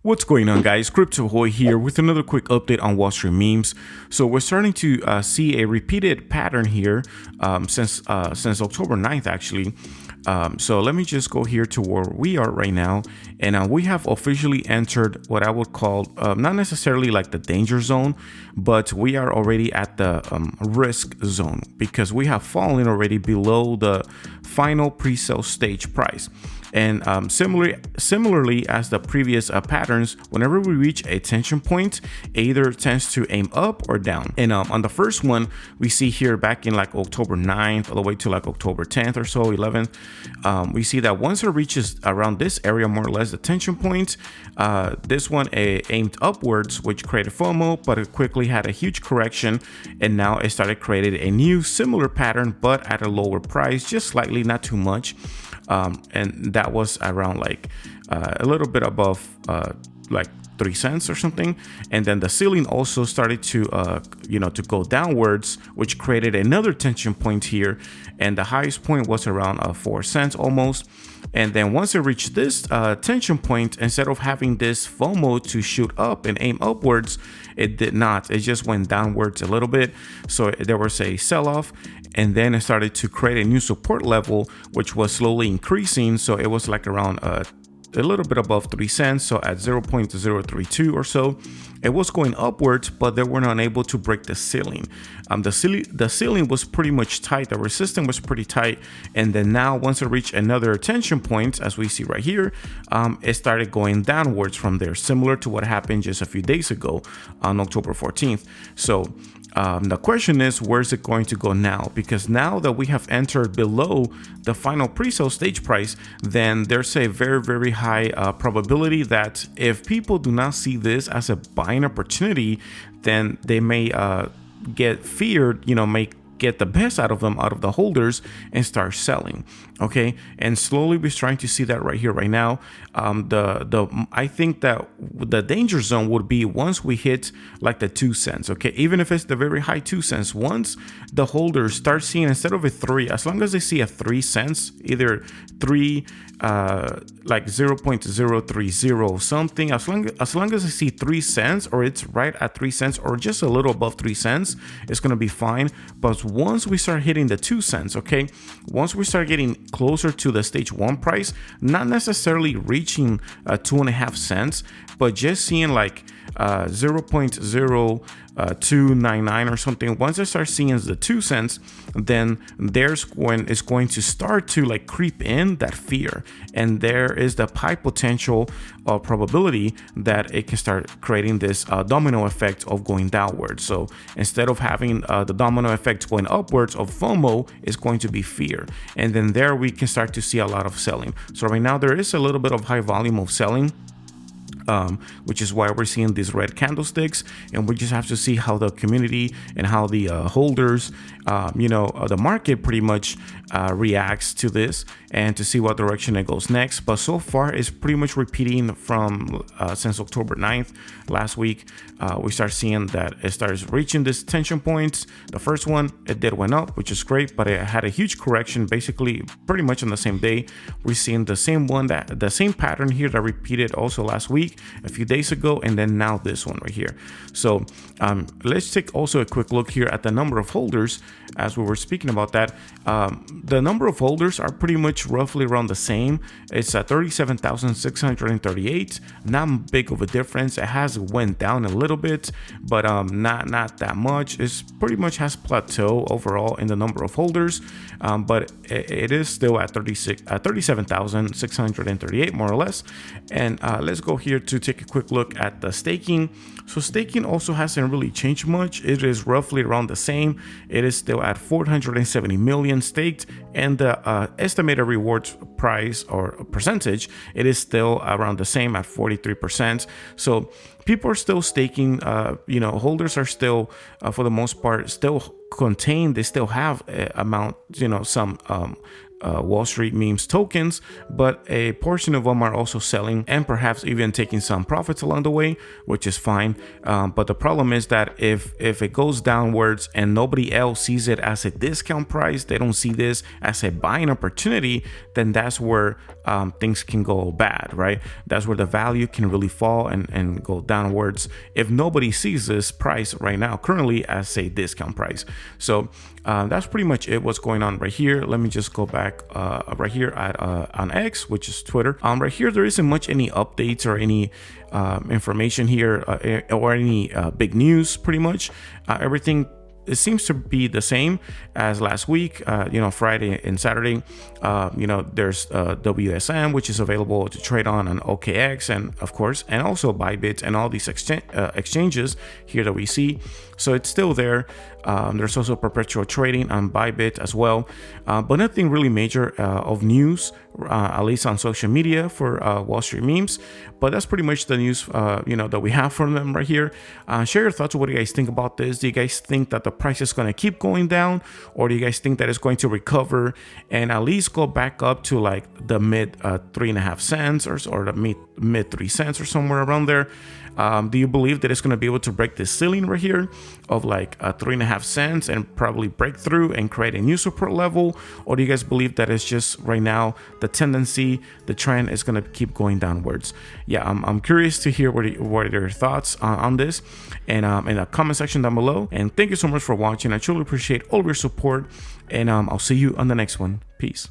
What's going on, guys? Crypto Hoy here with another quick update on Wall Street memes. So we're starting to see a repeated pattern here since October 9th, actually. So let me just go here to where we are right now, and we have officially entered what I would call not necessarily like the danger zone, but we are already at the risk zone because we have fallen already below the final pre-sale stage price. And similarly as the previous patterns, whenever we reach a tension point, it either tends to aim up or down. And on the first one, we see here back in like October 9th all the way to like October 10th or so, 11th, we see that once it reaches around this area, more or less the tension point, this one aimed upwards, which created FOMO, but it quickly had a huge correction, and now it started creating a new similar pattern, but at a lower price, just slightly, not too much. And that was around like a little bit above like 3 cents or something. And then the ceiling also started to to go downwards, which created another tension point here, and the highest point was around 4 cents almost. And then once it reached this tension point, instead of having this FOMO to shoot up and aim upwards, it did not. It just went downwards a little bit. So there was a sell-off, and then it started to create a new support level, which was slowly increasing. So it was like around a little bit above 3 cents, so at 0.032 or so. It was going upwards, but they were not able to break the ceiling. The ceiling was pretty much tight, the resistance was pretty tight, and then now once it reached another tension point, as we see right here, it started going downwards from there, similar to what happened just a few days ago on October 14th. So the question is, where's it going to go now? Because now that we have entered below the final pre-sale stage price, then there's a very, very high probability that if people do not see this as a buying opportunity, then they may get feared, may get the best out of them, out of the holders, and start selling. Okay, and slowly we're trying to see that right here, right now. I think that the danger zone would be once we hit like the 2 cents. Okay, even if it's the very high 2 cents, once the holders start seeing, instead of a 3, as long as they see a 3 cents, either 3 like 0.030 something, as long as I see 3 cents, or it's right at 3 cents or just a little above 3 cents, it's gonna be fine. But once we start hitting the 2 cents, okay, once we start getting closer to the stage 1 price, not necessarily reaching 2.5 cents, but just seeing like 0.0299 or something, once I start seeing the 2 cents, then there's when it's going to start to like creep in that fear, and there is the high potential or probability that it can start creating this domino effect of going downwards. So instead of having the domino effect going upwards of FOMO, it's going to be fear, and then there we can start to see a lot of selling. So right now there is a little bit of high volume of selling, which is why we're seeing these red candlesticks, and we just have to see how the community and how the holders, the market pretty much reacts to this, and to see what direction it goes next. But so far it's pretty much repeating from since October 9th last week. We start seeing that it starts reaching this tension points. The first one, it went up, which is great, but it had a huge correction basically pretty much on the same day. We're seeing the same pattern here that repeated also last week, a few days ago, and then now this one right here. So let's take also a quick look here at the number of holders. As we were speaking about that, the number of holders are pretty much roughly around the same. It's at 37,638. Not big of a difference. It has went down a little bit, but not that much. It's pretty much has plateau overall in the number of holders, but it is still at 37,638 more or less. And let's go here to take a quick look at the staking. So staking also hasn't really changed much. It is roughly around the same. It is still at 470 million staked, and the estimated rewards price or percentage, it is still around the same at 43%. So people are still staking. Holders are still for the most part still contained. They still have amount, some Wall Street memes tokens, but a portion of them are also selling and perhaps even taking some profits along the way, which is fine. But the problem is that if it goes downwards and nobody else sees it as a discount price, they don't see this as a buying opportunity, then that's where things can go bad, right? That's where the value can really fall and go downwards if nobody sees this price right now currently as a discount price. So that's pretty much it, what's going on right here. Let me just go back right here at on X, which is Twitter. Right here there isn't much any updates or any information here or any big news. Pretty much everything, it seems to be the same as last week, Friday and Saturday. There's WSM, which is available to trade on OKX, and of course, and also Bybit and all these exchanges here that we see. So it's still there. There's also perpetual trading on Bybit as well, but nothing really major of news, at least on social media for Wall Street memes. But that's pretty much the news, that we have from them right here. Share your thoughts. What do you guys think about this? Do you guys think that the price is going to keep going down, or do you guys think that it's going to recover and at least go back up to like the mid 3.5 cents or the mid 3 cents or somewhere around there? Do you believe that it's going to be able to break this ceiling right here of like 3.5 cents and probably break through and create a new support level? Or do you guys believe that it's just right now the tendency, the trend is going to keep going downwards? Yeah, I'm curious to hear what are your thoughts on this, and in the comment section down below. And thank you so much for watching. I truly appreciate all of your support, and I'll see you on the next one. Peace.